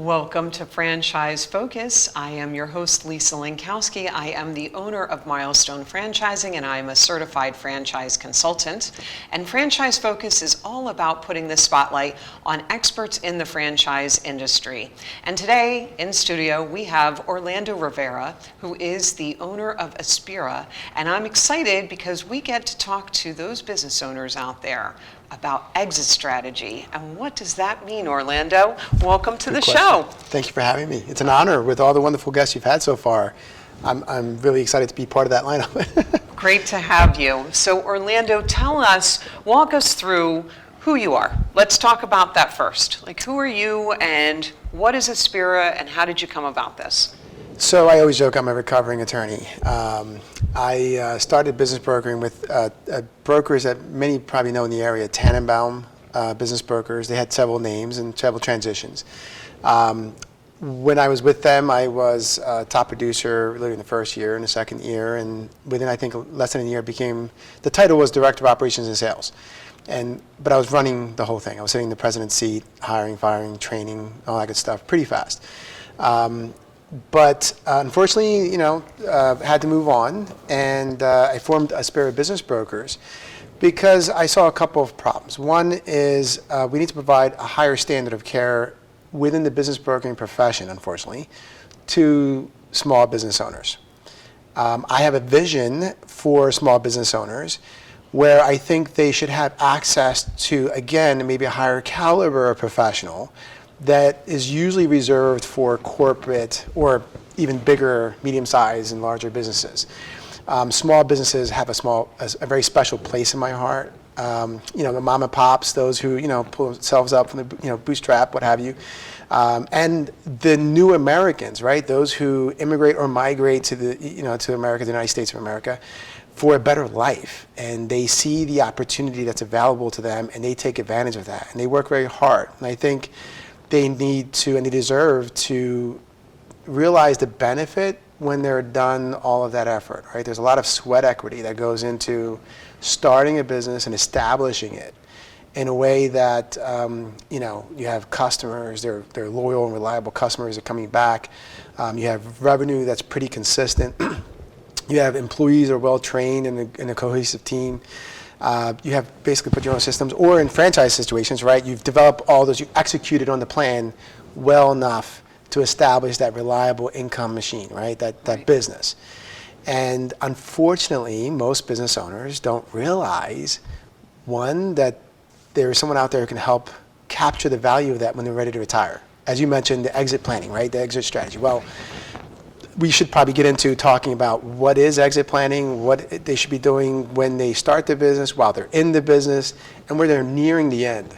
Welcome to Franchise Focus. I am your host, Lisa Lankowski. I am the owner of Milestone Franchising, and I'm a certified franchise consultant. And Franchise Focus is all about putting the spotlight on experts in the franchise industry. And today in studio, we have Orlando Rivera, who is the owner of Aspira. And I'm excited because we get to talk to those business owners out there about exit strategy. And what does that mean, Orlando? Welcome to the show. Thank you for having me. It's an honor with all the wonderful guests you've had so far. I'm really excited to be part of that lineup. Great to have you. So Orlando, walk us through who you are. Let's talk about that first. Like, who are you and what is Aspira and how did you come about this? So I always joke I'm a recovering attorney. I started business brokering with brokers that many probably know in the area, Tannenbaum business brokers. They had several names and several transitions. When I was with them, I was a top producer really in the first year and the second year, and within I think less than a year the title was Director of Operations and Sales. But I was running the whole thing. I was sitting in the president's seat, hiring, firing, training, all that good stuff, pretty fast. But unfortunately, had to move on, and I formed Aspira Business Brokers because I saw a couple of problems. One is we need to provide a higher standard of care within the business brokering profession, unfortunately, to small business owners. I have a vision for small business owners where I think they should have access to, again, maybe a higher caliber of professional that is usually reserved for corporate or even bigger, medium-sized and larger businesses. Small businesses have a very special place in my heart. The mom and pops, those who pull themselves up from the bootstrap, what have you, and the new Americans, right? Those who immigrate or migrate to to America, the United States of America, for a better life, and they see the opportunity that's available to them, and they take advantage of that, and they work very hard. And I think they need to, and they deserve to, realize the benefit when they're done all of that effort, right? There's a lot of sweat equity that goes into starting a business and establishing it in a way that, you have customers, they're loyal and reliable customers that are coming back. You have revenue that's pretty consistent. You have employees that are well-trained in a cohesive team. You have basically put your own systems, or in franchise situations, right? You've developed all those, you executed on the plan well enough to establish that reliable income machine, right? That business. And unfortunately, most business owners don't realize, one, that there is someone out there who can help capture the value of that when they're ready to retire. As you mentioned, the exit planning, right? The exit strategy. Well, we should probably get into talking about what is exit planning, what they should be doing when they start the business, while they're in the business, and where they're nearing the end.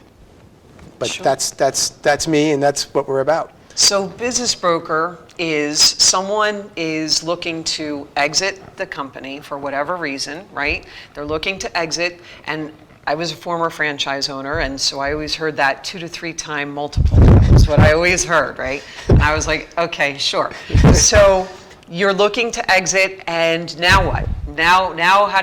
But sure. That's me, and that's what we're about. So business broker is someone is looking to exit the company for whatever reason, right? They're looking to exit, and I was a former franchise owner, and so I always heard that 2 to 3 time multiple. That's what I always heard, right? And I was like, okay, sure. So you're looking to exit, and now what? Now how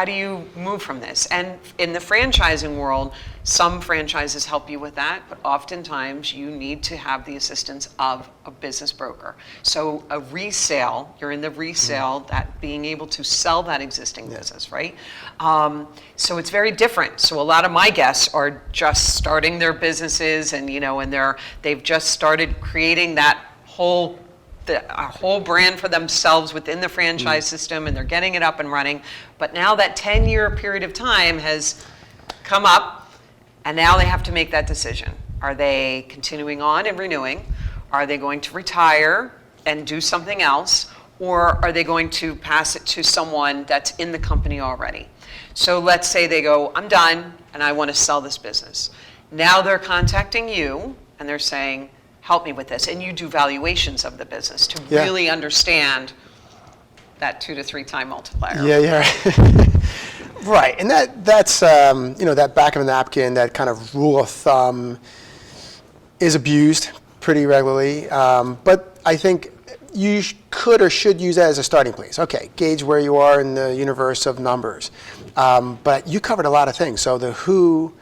do you move from this? And in the franchising world, some franchises help you with that, but oftentimes you need to have the assistance of a business broker. So a resale, you're in the resale, that being able to sell that existing business, right? So it's very different. So a lot of my guests are just starting their businesses, and they've just started creating that a whole brand for themselves within the franchise system, and they're getting it up and running. But now that 10-year period of time has come up, and now they have to make that decision. Are they continuing on and renewing? Are they going to retire and do something else? Or are they going to pass it to someone that's in the company already? So let's say they go, I'm done, and I want to sell this business. Now they're contacting you, and they're saying, help me with this. And you do valuations of the business to really understand that 2 to 3 time multiplier. Yeah. Right, and that's that back of a napkin, that kind of rule of thumb is abused pretty regularly. But I think you could or should use that as a starting place. Okay, gauge where you are in the universe of numbers. But you covered a lot of things. So the who,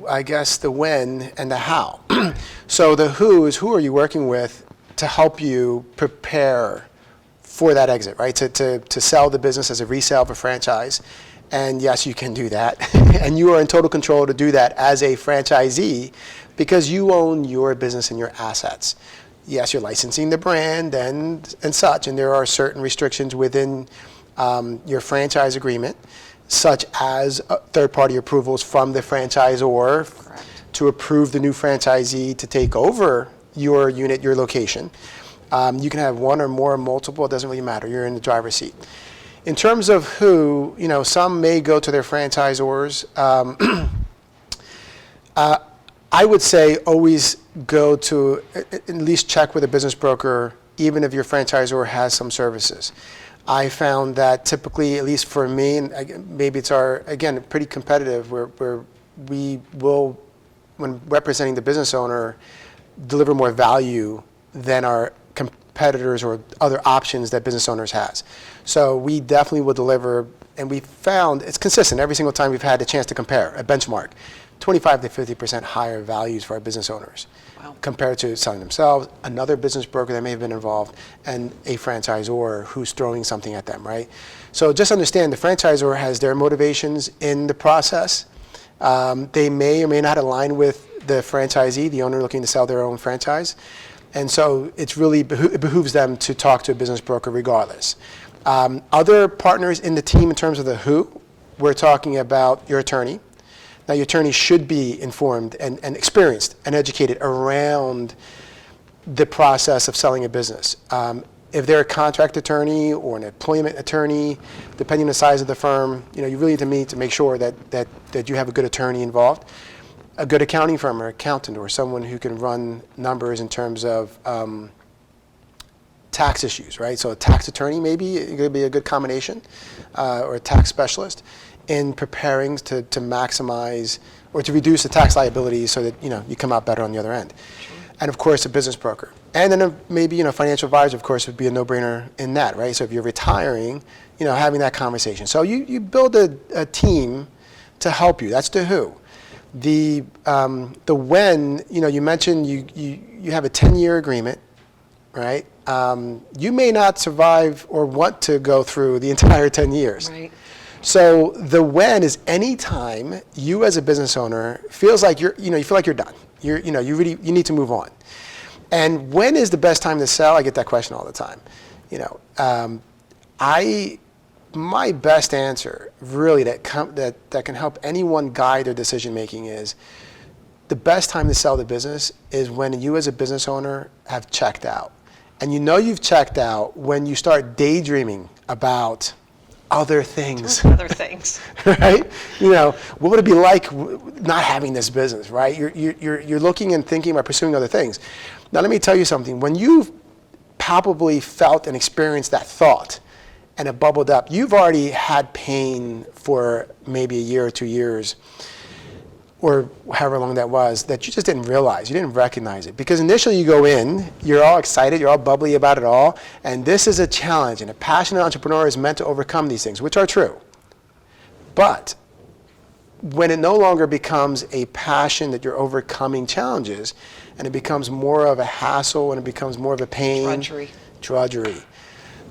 I guess, the when and the how. So the who is, who are you working with to help you prepare for that exit, right? To sell the business as a resale of a franchise. And yes, you can do that. And you are in total control to do that as a franchisee because you own your business and your assets. Yes, you're licensing the brand and such, and there are certain restrictions within your franchise agreement, such as third-party approvals from the franchisor Correct. to approve the new franchisee to take over your unit, your location. You can have one or more, multiple, it doesn't really matter. You're in the driver's seat. In terms of who, some may go to their franchisors. I would say always go to, at least check with a business broker, even if your franchisor has some services. I found that typically, at least for me, and maybe it's again, pretty competitive, where we will, when representing the business owner, deliver more value than our competitors or other options that business owners has. So we definitely will deliver, and we found it's consistent every single time we've had the chance to compare, a benchmark, 25 to 50% higher values for our business owners. Wow. Compared to selling themselves, another business broker that may have been involved, and a franchisor who's throwing something at them, right? So just understand the franchisor has their motivations in the process. They may or may not align with the franchisee, the owner looking to sell their own franchise. And so it behooves them to talk to a business broker regardless. Other partners in the team in terms of the who, we're talking about your attorney. Now, your attorney should be informed and experienced and educated around the process of selling a business. If they're a contract attorney or an employment attorney, depending on the size of the firm, you really need to make sure that you have a good attorney involved, a good accounting firm or accountant or someone who can run numbers in terms of tax issues, right? So a tax attorney maybe it could be a good combination, or a tax specialist in preparing to maximize or to reduce the tax liabilities so that you come out better on the other end. Sure. And of course a business broker. And then maybe financial advisor, of course, would be a no-brainer in that, right? So if you're retiring, having that conversation. So you build a team to help you. That's the who. The when, you mentioned you have a 10-year agreement, right? You may not survive or want to go through the entire 10 years. Right. So the when is any time you as a business owner feels like you feel like you're done. You need to move on. And when is the best time to sell? I get that question all the time. My best answer really that can help anyone guide their decision making is the best time to sell the business is when you as a business owner have checked out. And you've checked out when you start daydreaming about other things. Other things. Right? What would it be like not having this business, right? You're looking and thinking about pursuing other things. Now let me tell you something. When you've palpably felt and experienced that thought and it bubbled up, you've already had pain for maybe a year or 2 years or however long that was, that you just didn't realize, you didn't recognize it. Because initially you go in, you're all excited, you're all bubbly about it all, and this is a challenge, and a passionate entrepreneur is meant to overcome these things, which are true. But when it no longer becomes a passion that you're overcoming challenges, and it becomes more of a hassle, and it becomes more of a pain, drudgery,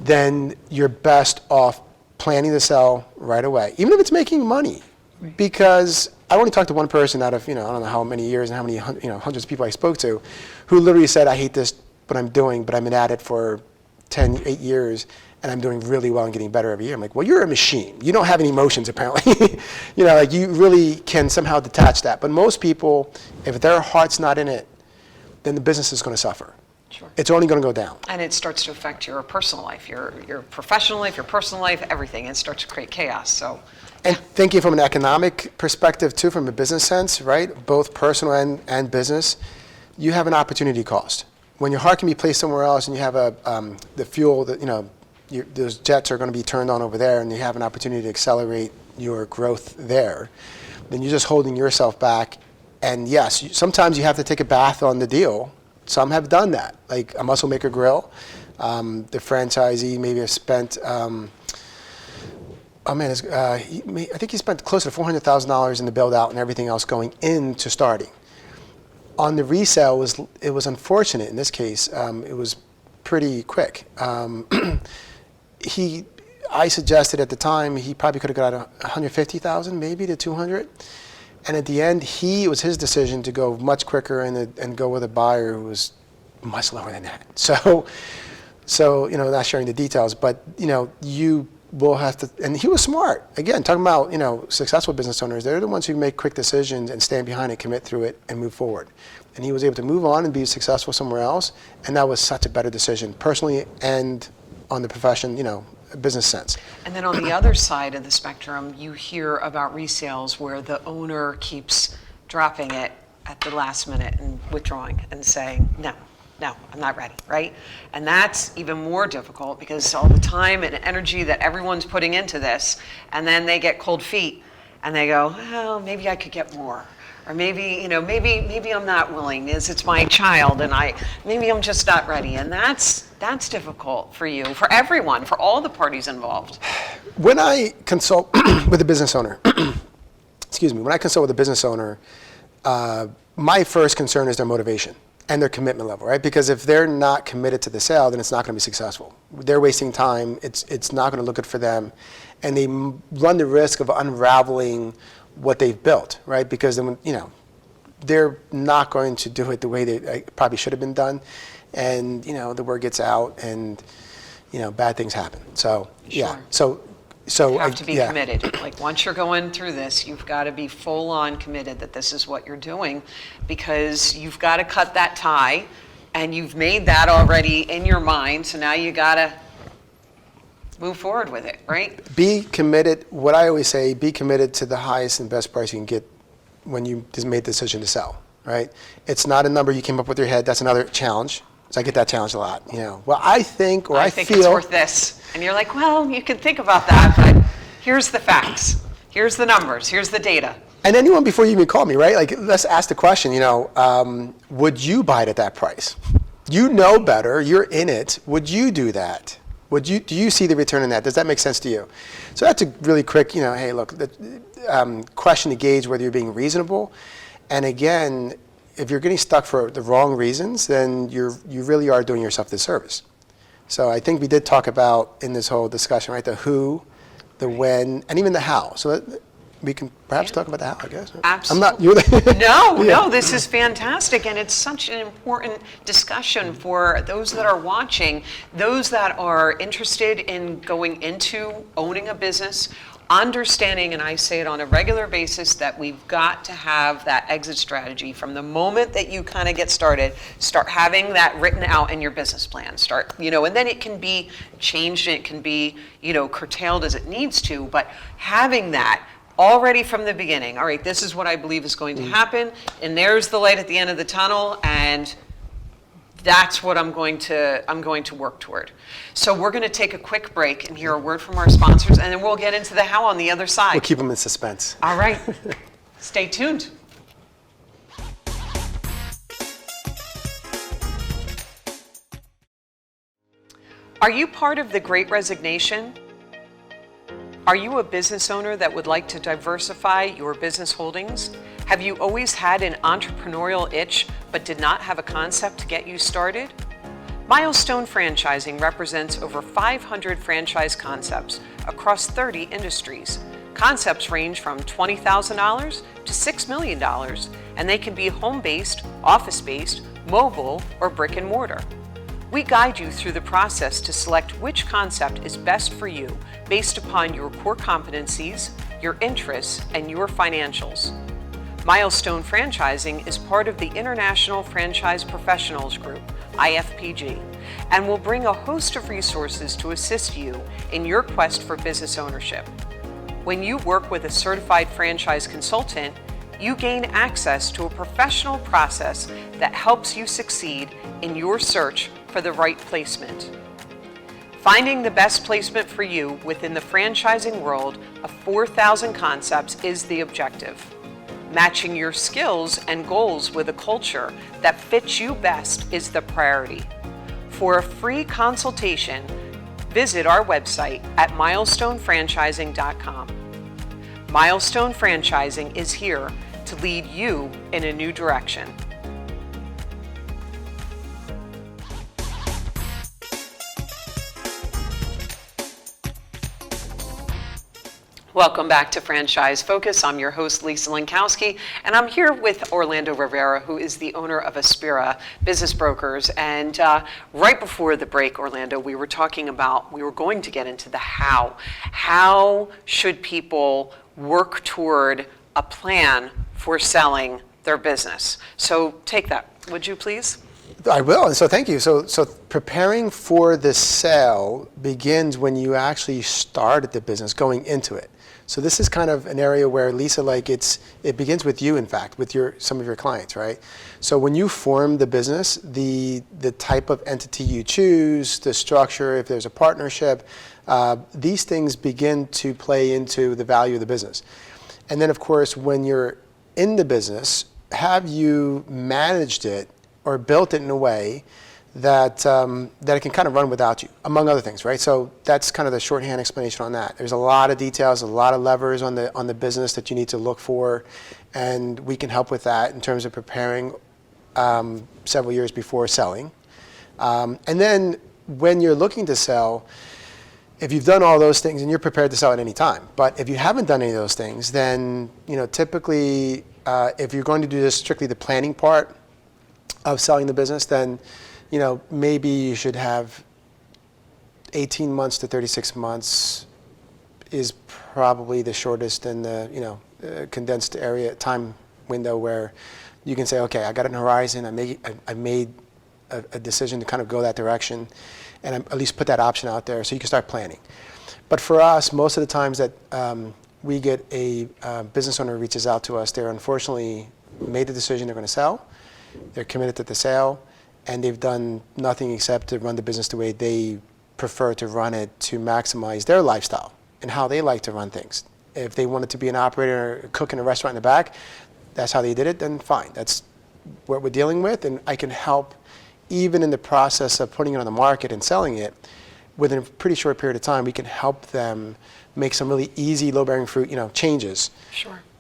then you're best off planning to sell right away, even if it's making money. Right. Because I only talked to one person out of, I don't know how many years and how many, hundreds of people I spoke to, who literally said, I hate this, what I'm doing, but I've been at it for 8 years, and I'm doing really well and getting better every year. I'm like, well, you're a machine. You don't have any emotions, apparently. You really can somehow detach that. But most people, if their heart's not in it, then the business is going to suffer. Sure. It's only going to go down. And it starts to affect your personal life, your professional life, your personal life, everything. It starts to create chaos. So. And thinking from an economic perspective too, from a business sense, right? Both personal and business, you have an opportunity cost. When your heart can be placed somewhere else, and you have the fuel that those jets are going to be turned on over there, and you have an opportunity to accelerate your growth there, then you're just holding yourself back. And yes, sometimes you have to take a bath on the deal. Some have done that, like a Muscle Maker Grill. The franchisee maybe have spent Oh man, I think he spent close to $400,000 in the build out and everything else going into starting. On the resale, it was unfortunate in this case. It was pretty quick. I suggested at the time he probably could have got 150,000, maybe to 200. And at the end, it was his decision to go much quicker and go with a buyer who was much lower than that. So not sharing the details, but you will have to. And he was smart. Again, talking about successful business owners, they're the ones who make quick decisions and stand behind it, commit through it, and move forward. And he was able to move on and be successful somewhere else, and that was such a better decision, personally and on the profession, business sense. And then on the other side of the spectrum, you hear about resales where the owner keeps dropping it at the last minute and withdrawing and saying, no, I'm not ready, right? And that's even more difficult because all the time and energy that everyone's putting into this, and then they get cold feet and they go, well, maybe I could get more. Or maybe I'm not willing, it's my child, and maybe I'm just not ready. And that's difficult for you, for everyone, for all the parties involved. When I consult with a business owner, when I consult with a business owner, my first concern is their motivation and their commitment level, right? Because if they're not committed to the sale, then it's not going to be successful. They're wasting time. It's not going to look good for them, and they run the risk of unraveling what they've built, right? Because then, they're not going to do it the way they probably should have been done, and the word gets out, and bad things happen. So yeah, so you have to be committed. Like once you're going through this, you've got to be full on committed that this is what you're doing, because you've got to cut that tie, and you've made that already in your mind. So now you got to move forward with it, right? Be committed. What I always say, be committed to the highest and best price you can get when you just made the decision to sell, right? It's not a number you came up with your head. That's another challenge. So I get that challenge a lot. Well, I think it's worth this. And you're like, well, you can think about that, but here's the facts. Here's the numbers. Here's the data. And anyone before you even call me, right? Like, let's ask the question, would you buy it at that price? You know better. You're in it. Would you do that? Do you see the return on that? Does that make sense to you? So that's a really quick, hey, look, question to gauge whether you're being reasonable. And again, if you're getting stuck for the wrong reasons, then you really are doing yourself a disservice. So I think we did talk about in this whole discussion, right, the who, the when, and even the how. So we can perhaps talk about the how, I guess. Absolutely. No, this is fantastic, and it's such an important discussion for those that are watching, those that are interested in going into owning a business, understanding, and I say it on a regular basis, that we've got to have that exit strategy from the moment that you kind of get started. Start having that written out in your business plan. And then it can be changed, and it can be, curtailed as it needs to, but having that already from the beginning. All right, this is what I believe is going to happen, and there's the light at the end of the tunnel, and that's what I'm going to work toward. So we're going to take a quick break and hear a word from our sponsors, and then we'll get into the how on the other side. We'll keep them in suspense. All right. Stay tuned. Are you part of the Great Resignation? Are you a business owner that would like to diversify your business holdings? Have you always had an entrepreneurial itch but did not have a concept to get you started? Milestone Franchising represents over 500 franchise concepts across 30 industries. Concepts range from $20,000 to $6 million, and they can be home-based, office-based, mobile, or brick and mortar. We guide you through the process to select which concept is best for you based upon your core competencies, your interests, and your financials. Milestone Franchising is part of the International Franchise Professionals Group, IFPG, and will bring a host of resources to assist you in your quest for business ownership. When you work with a certified franchise consultant, you gain access to a professional process that helps you succeed in your search for the right placement. Finding the best placement for you within the franchising world of 4,000 concepts is the objective. Matching your skills and goals with a culture that fits you best is the priority. For a free consultation, visit our website at milestonefranchising.com. Milestone Franchising is here to lead you in a new direction. Welcome back to Franchise Focus. I'm your host, Lisa Lankowski, and I'm here with Orlando Rivera, who is the owner of Aspira Business Brokers. And right before the break, Orlando, we were going to get into the how. How should people work toward a plan for selling their business? So take that, would you please? I will, and so thank you. So preparing for the sale begins when you actually started the business, going into it. So this is kind of an area where, Lisa, it begins with you, in fact, with some of your clients, right? So when you form the business, the type of entity you choose, the structure, if there's a partnership, these things begin to play into the value of the business. And then, of course, when you're in the business, have you managed it or built it in a way that it can kind of run without you, among other things, right? So that's kind of the shorthand explanation on that. There's a lot of details, a lot of levers on the business that you need to look for, and we can help with that in terms of preparing several years before selling. And then when you're looking to sell, if you've done all those things, and you're prepared to sell at any time, but if you haven't done any of those things, then typically if you're going to do just strictly the planning part of selling the business, then maybe you should have 18 months to 36 months is probably the shortest and the condensed time window where you can say, okay, I got an horizon, I made a decision to kind of go that direction, and at least put that option out there so you can start planning. But for us, most of the times that we get a business owner reaches out to us, they're unfortunately made the decision they're going to sell, they're committed to the sale, and they've done nothing except to run the business the way they prefer to run it to maximize their lifestyle and how they like to run things. If they wanted to be an operator or cook in a restaurant in the back, that's how they did it, then fine. That's what we're dealing with, and I can help even in the process of putting it on the market and selling it. Within a pretty short period of time, we can help them make some really easy, low-bearing fruit, changes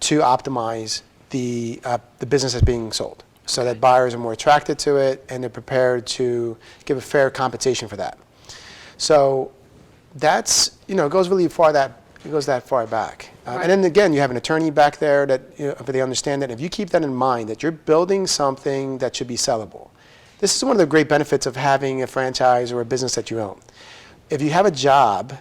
to optimize the business that's being sold, so that buyers are more attracted to it and they're prepared to give a fair compensation for that. So that's, goes really far that far back. Right. And then again, you have an attorney back there that, they understand that if you keep that in mind, that you're building something that should be sellable. This is one of the great benefits of having a franchise or a business that you own. If you have a job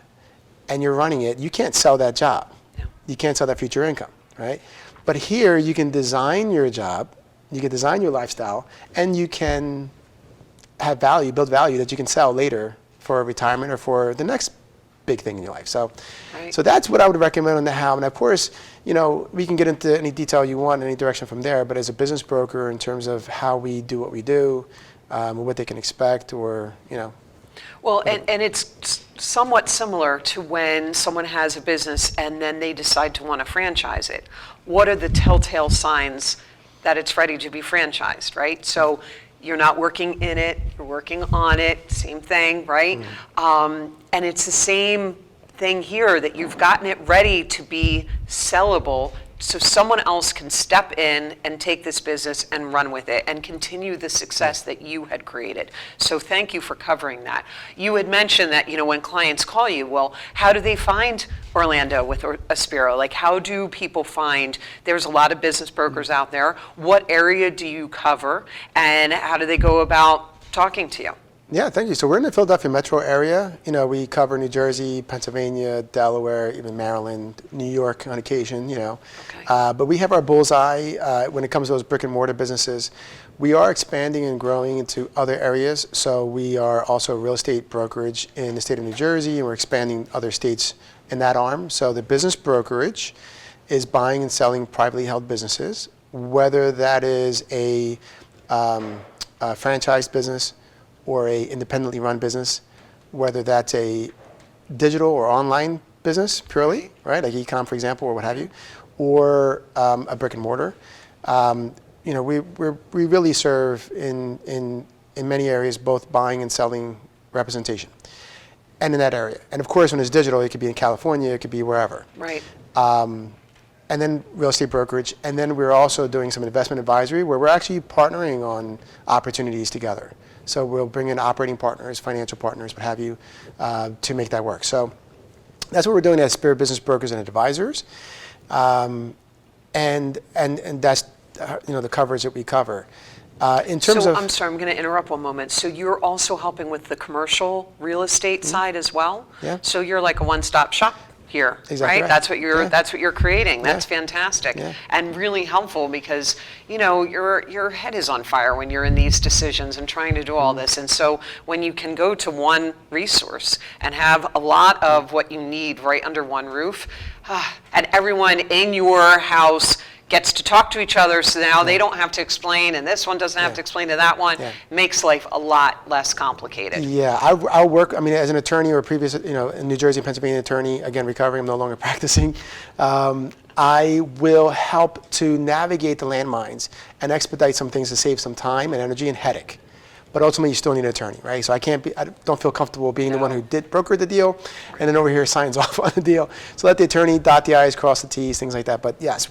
and you're running it, you can't sell that job. No. You can't sell that future income, right? But here you can design your job, you can design your lifestyle, and you can have value, build value that you can sell later for retirement or for the next big thing in your life. So, Right. So that's what I would recommend on the how. And of course, we can get into any detail you want, any direction from there. But as a business broker, in terms of how we do what we do, what they can expect, or Well, and it's somewhat similar to when someone has a business and then they decide to want to franchise it. What are the telltale signs that it's ready to be franchised, right? So you're not working in it, you're working on it, same thing, right? And it's the same thing here, that you've gotten it ready to be sellable so someone else can step in and take this business and run with it and continue the success that you had created. So thank you for covering that. You had mentioned that, when clients call you, well, how do they find Orlando with Aspira? Like, how do people find, there's a lot of business brokers out there. What area do you cover, and how do they go about talking to you? Yeah, thank you. So we're in the Philadelphia metro area. We cover New Jersey, Pennsylvania, Delaware, even Maryland, New York on occasion, Okay. But we have our bullseye when it comes to those brick and mortar businesses. We are expanding and growing into other areas. So we are also a real estate brokerage in the state of New Jersey, and we're expanding other states in that arm. So the business brokerage is buying and selling privately held businesses, whether that is a franchise business or a independently run business, whether that's a digital or online business purely, right, like e-com, for example, or what have you, or a brick and mortar. We really serve in many areas both buying and selling representation. and in that area. And of course, when it's digital, it could be in California, it could be wherever. Right. And then real estate brokerage. And then we're also doing some investment advisory where we're actually partnering on opportunities together. So we'll bring in operating partners, financial partners, what have you, to make that work. So that's what we're doing at Aspira Business Brokers and Advisors. And that's the coverage that we cover. In terms of, I'm sorry, I'm going to interrupt one moment. So you're also helping with the commercial real estate side as well? Yeah. So you're like a one-stop shop here, Exactly right. That's what you're Yeah. that's what you're creating. That's Yeah. fantastic Yeah. and really helpful because your head is on fire when you're in these decisions and trying to do all this. And so when you can go to one resource and have a lot of what you need right under one roof, and everyone in your house gets to talk to each other, so now they don't have to explain, and this one doesn't have to explain to that one. Yeah. Makes life a lot less complicated. Yeah, I'll work, as an attorney or previous, in New Jersey and Pennsylvania attorney, again, recovering, I'm no longer practicing. I will help to navigate the landmines and expedite some things to save some time and energy and headache. But ultimately, you still need an attorney, right? So I don't feel comfortable being the one who did broker the deal and then over here signs off on the deal. So let the attorney dot the I's, cross the T's, things like that. But yes,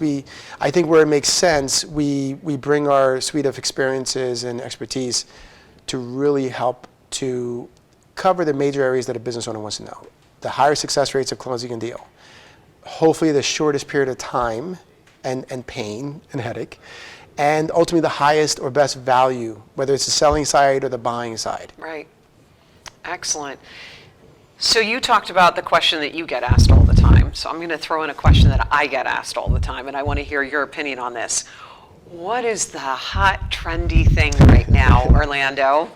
I think where it makes sense, we bring our suite of experiences and expertise to really help to cover the major areas that a business owner wants to know. The higher success rates of closing a deal. Hopefully the shortest period of time and pain and headache. And ultimately the highest or best value, whether it's the selling side or the buying side. Right. Excellent. So you talked about the question that you get asked all the time. So I'm going to throw in a question that I get asked all the time, and I want to hear your opinion on this. What is the hot, trendy thing right now, Orlando?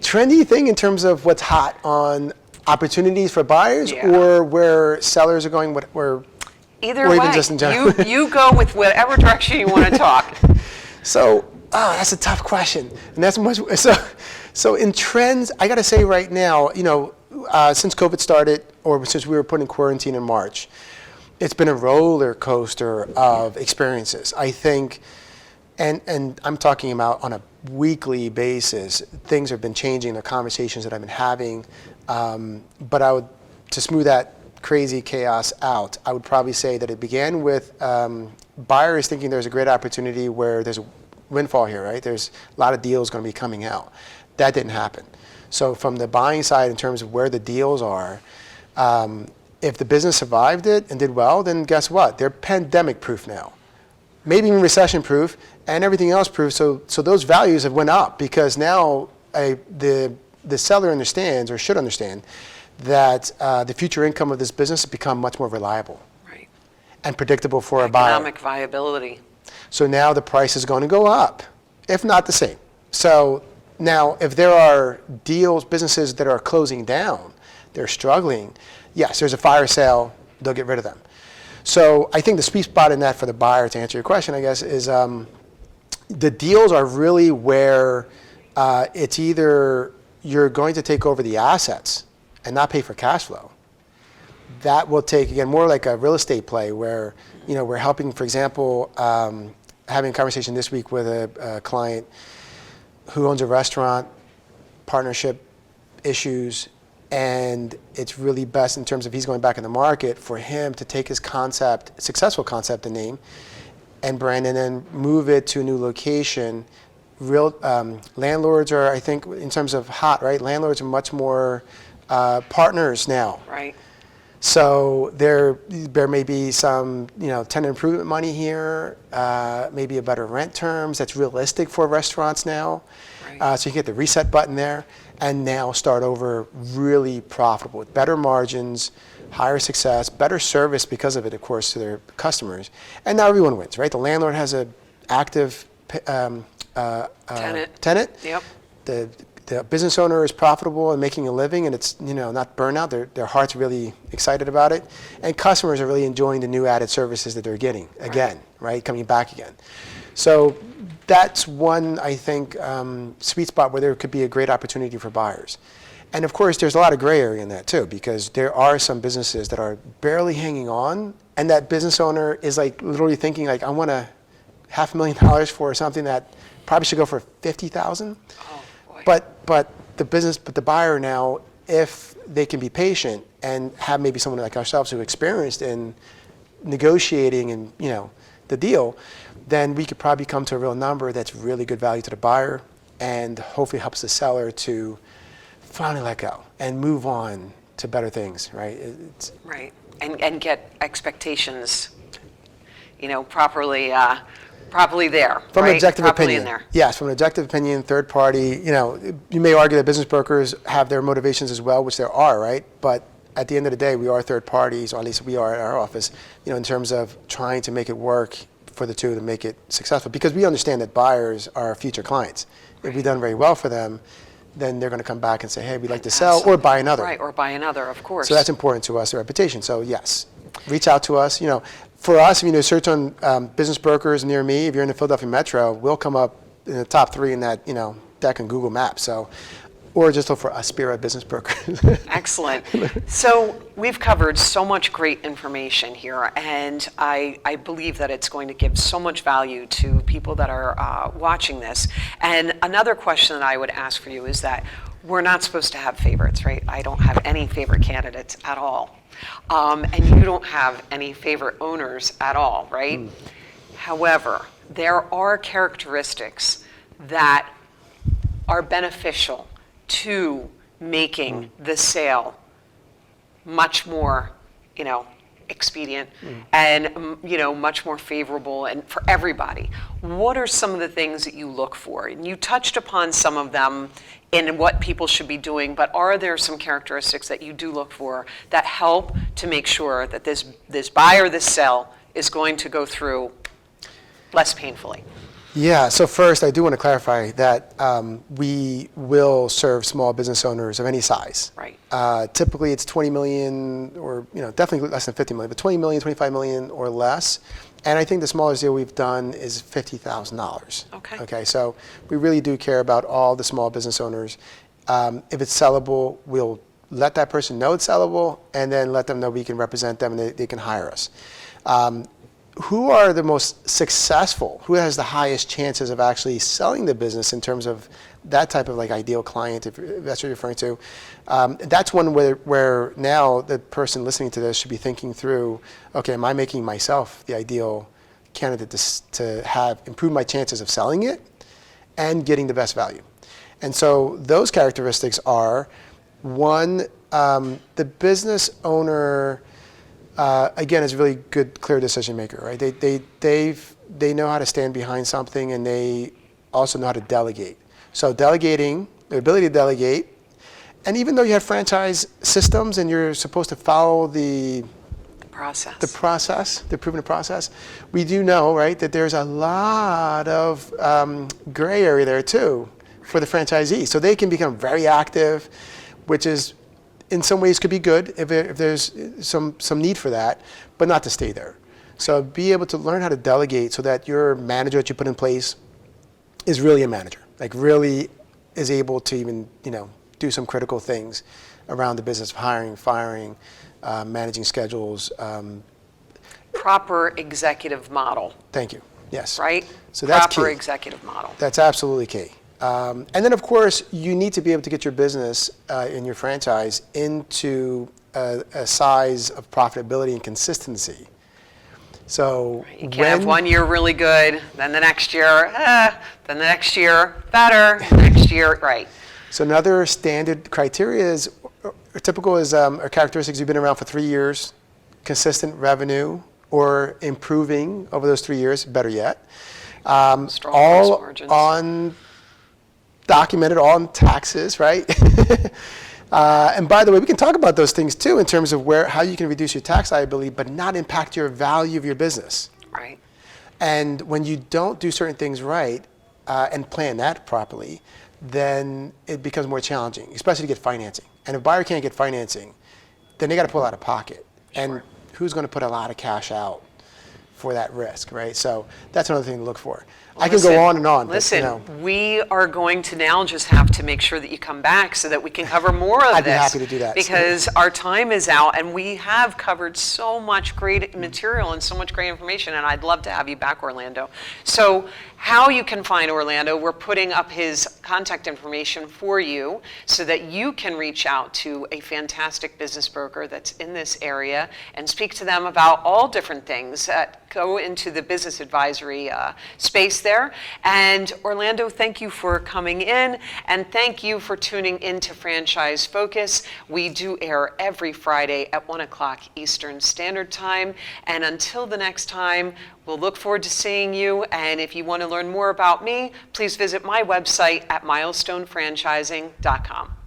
Trendy thing in terms of what's hot on opportunities for buyers Yeah. or where sellers are going, Either or way, even just in general? you go with whatever direction you want to talk. So, that's a tough question. And that's much, so in trends, I got to say right now, since COVID started, or since we were put in quarantine in March, it's been a roller coaster of experiences. I think, and I'm talking about on a weekly basis, things have been changing, the conversations that I've been having. But to smooth that crazy chaos out, I would probably say that it began with buyers thinking there's a great opportunity where there's a windfall here, right? There's a lot of deals going to be coming out. That didn't happen. So from the buying side, in terms of where the deals are, if the business survived it and did well, then guess what? They're pandemic proof now. Maybe even recession proof and everything else proof. So those values have went up because now the seller understands or should understand that the future income of this business has become much more reliable. Right. And predictable for a buyer. Economic viability. So now the price is going to go up, if not the same. So now if there are businesses that are closing down, they're struggling, yes, there's a fire sale, they'll get rid of them. So I think the sweet spot in that for the buyer, to answer your question, I guess, is the deals are really where it's either you're going to take over the assets and not pay for cash flow. That will take, again, more like a real estate play where, we're helping, for example, having a conversation this week with a client who owns a restaurant, partnership issues, and it's really best in terms of he's going back in the market for him to take his concept, successful concept and name, and brand, and then move it to a new location. Landlords are, I think, in terms of hot, right? Landlords are much more partners now. Right. So there may be some, tenant improvement money here, maybe a better rent terms that's realistic for restaurants now. Right. So you get the reset button there, and now start over really profitable with better margins, higher success, better service because of it, of course, to their customers. And now everyone wins, right? The landlord has an active tenant. Yep. The business owner is profitable and making a living, and it's not burnout. Their heart's really excited about it, and customers are really enjoying the new added services that they're getting again, right? Coming back again. So that's one, I think, sweet spot where there could be a great opportunity for buyers. And of course, there's a lot of gray area in that too, because there are some businesses that are barely hanging on, and that business owner is like literally thinking like, I want $500,000 for something that probably should go for $50,000. Oh, boy. But the buyer now if they can be patient and have maybe someone like ourselves who experienced in negotiating and, the deal, then we could probably come to a real number that's really good value to the buyer and hopefully helps the seller to finally let go and move on to better things, right? Right. And get expectations, properly there. From right? an objective properly opinion. in there. Yes, from an objective opinion, third party, you may argue that business brokers have their motivations as well, which there are, right? But at the end of the day, we are third parties, or at least we are at our office, in terms of trying to make it work for the two to make it successful. Because we understand that buyers are future clients. If we've done very well for them, then they're going to come back and say, hey, we'd like to sell or buy another. Right, or buy another, of course. So that's important to us, the reputation. So yes, reach out to us. For us, if you search on business brokers near me, if you're in the Philadelphia Metro, we'll come up in the top 3 in that, deck on Google Maps. So, or just look for Aspira business brokers. Excellent. So we've covered so much great information here, and I believe that it's going to give so much value to people that are watching this. And another question that I would ask for you is that we're not supposed to have favorites, right? I don't have any favorite candidates at all. And you don't have any favorite owners at all, right? However, there are characteristics that are beneficial to making the sale much more, expedient and, much more favorable and for everybody. What are some of the things that you look for? And you touched upon some of them in what people should be doing, but are there some characteristics that you do look for that help to make sure that this buy or this sell is going to go through less painfully? Yeah, so first I do want to clarify that we will serve small business owners of any size. Right. Typically it's 20 million or, definitely less than 50 million, but 20 million, 25 million or less. And I think the smallest deal we've done is $50,000. Okay. Okay, so we really do care about all the small business owners. If it's sellable, we'll let that person know it's sellable and then let them know we can represent them and they can hire us. Who are the most successful? Who has the highest chances of actually selling the business in terms of that type of ideal client, if that's what you're referring to? That's one where now the person listening to this should be thinking through, okay, am I making myself the ideal candidate to have improved my chances of selling it and getting the best value? And so those characteristics are, one, the business owner, again, is a really good, clear decision maker, right? They know how to stand behind something, and they also know how to delegate. So delegating, the ability to delegate, and even though you have franchise systems and you're supposed to follow the proven process, we do know, right, that there's a lot of gray area there too for the franchisee. So they can become very active, which is in some ways could be good if there's some need for that, but not to stay there. So be able to learn how to delegate so that your manager that you put in place is really a manager, really is able to even, do some critical things around the business of hiring, firing, managing schedules. Proper executive model. Thank you. Yes. Right? So that's proper key. Executive model. That's absolutely key. And then, of course, you need to be able to get your business in your franchise into a size of profitability and consistency. So You can't have 1 year really good, then the next year, then the next year better, next year, right. So another standard criteria is, or typical is, or characteristics, you've been around for 3 years, consistent revenue, or improving over those 3 years, better yet. Strong gross All margins. on documented, all in taxes, right? And by the way, we can talk about those things too in terms of how you can reduce your tax liability, but not impact your value of your business. Right. And when you don't do certain things right and plan that properly, then it becomes more challenging, especially to get financing. And if a buyer can't get financing, then they got to pull out of pocket. Sure. And who's going to put a lot of cash out for that risk, right? So that's another thing to look for. I can go on and on. Listen, but, you know, we are going to now just have to make sure that you come back so that we can cover more of this. I'd be happy to do that. Because our time is out, and we have covered so much great material and so much great information, and I'd love to have you back, Orlando. So how you can find Orlando, we're putting up his contact information for you so that you can reach out to a fantastic business broker that's in this area and speak to them about all different things that go into the business advisory space there. And Orlando, thank you for coming in, and thank you for tuning into Franchise Focus. We do air every Friday at 1 o'clock Eastern Standard Time. And until the next time, we'll look forward to seeing you. And if you want to learn more about me, please visit my website at milestonefranchising.com.